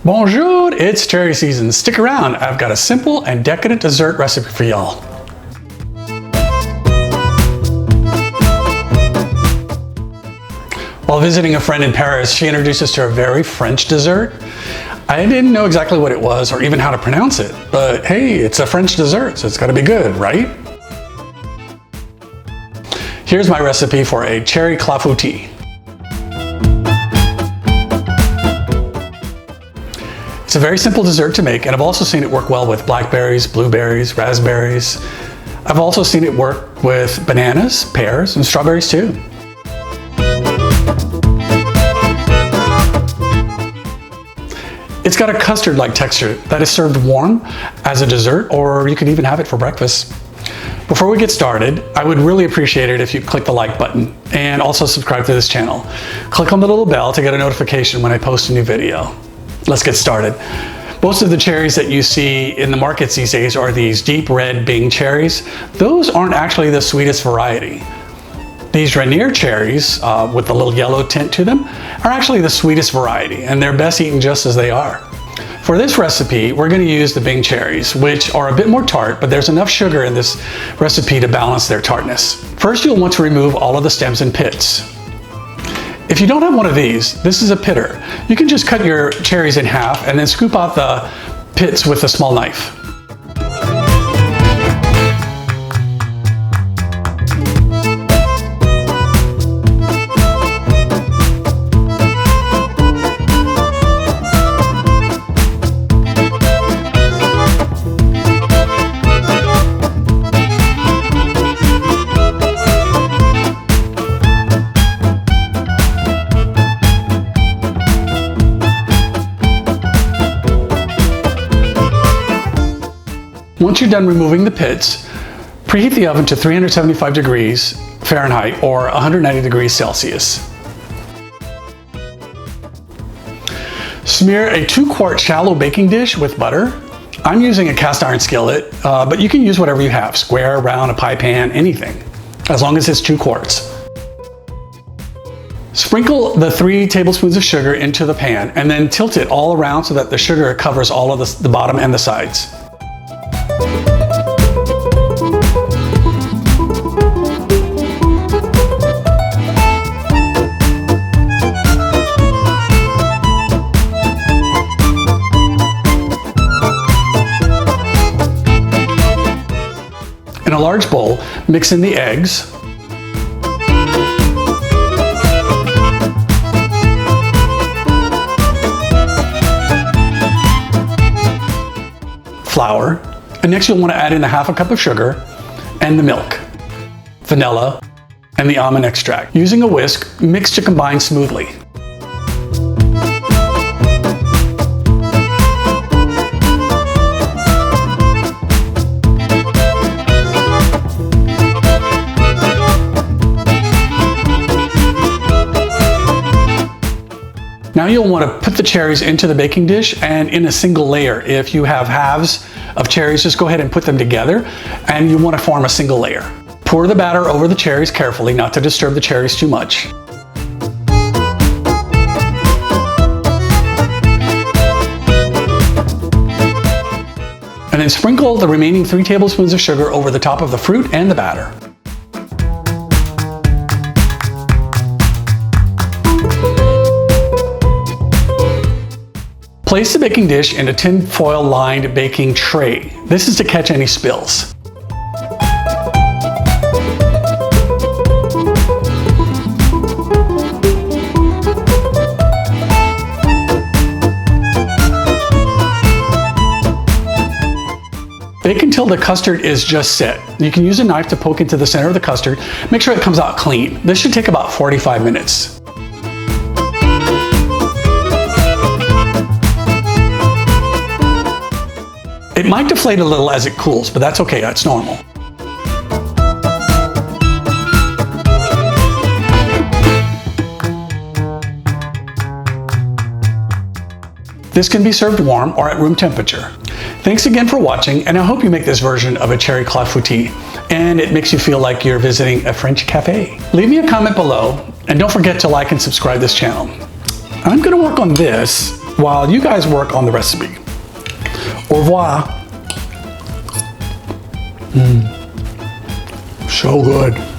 Bonjour, it's cherry season. Stick around, I've got a simple and decadent dessert recipe for y'all. While visiting a friend in Paris, she introduced us to a very French dessert. I didn't know exactly what it was or even how to pronounce it, but hey, it's a French dessert, so it's gotta be good, right? Here's my recipe for a cherry clafoutis. It's a very simple dessert to make, and I've also seen it work well with blackberries, blueberries, raspberries. I've also seen it work with bananas, pears, and strawberries too. It's got a custard-like texture that is served warm as a dessert, or you can even have it for breakfast. Before we get started, I would really appreciate it if you click the like button and also subscribe to this channel. Click on the little bell to get a notification when I post a new video. Let's get started. Most of the cherries that you see in the markets these days are these deep red Bing cherries. Those aren't actually the sweetest variety. These Rainier cherries, with the little yellow tint to them, are actually the sweetest variety, and they're best eaten just as they are. For this recipe, we're going to use the Bing cherries, which are a bit more tart, but there's enough sugar in this recipe to balance their tartness. First, you'll want to remove all of the stems and pits. If you don't have one of these, this is a pitter. You can just cut your cherries in half and then scoop out the pits with a small knife. Once you're done removing the pits, preheat the oven to 375 degrees Fahrenheit or 190 degrees Celsius. Smear a 2-quart shallow baking dish with butter. I'm using a cast iron skillet, but you can use whatever you have, square, round, a pie pan, anything, as long as it's 2 quarts. Sprinkle the 3 tablespoons of sugar into the pan and then tilt it all around so that the sugar covers all of the bottom and the sides. In a large bowl, mix in the eggs, flour, and next you'll want to add in a half a cup of sugar and the milk, vanilla, and the almond extract. Using a whisk, mix to combine smoothly. Now you'll want to put the cherries into the baking dish and in a single layer. If you have halves of cherries, just go ahead and put them together and you want to form a single layer. Pour the batter over the cherries carefully, not to disturb the cherries too much. And then sprinkle the remaining 3 tablespoons of sugar over the top of the fruit and the batter. Place the baking dish in a tin foil lined baking tray. This is to catch any spills. Bake until the custard is just set. You can use a knife to poke into the center of the custard. Make sure it comes out clean. This should take about 45 minutes. It might deflate a little as it cools, but that's okay, that's normal. This can be served warm or at room temperature. Thanks again for watching, and I hope you make this version of a cherry clafoutis, and it makes you feel like you're visiting a French cafe. Leave me a comment below, and don't forget to like and subscribe this channel. I'm gonna work on this while you guys work on the recipe. Au revoir. So good.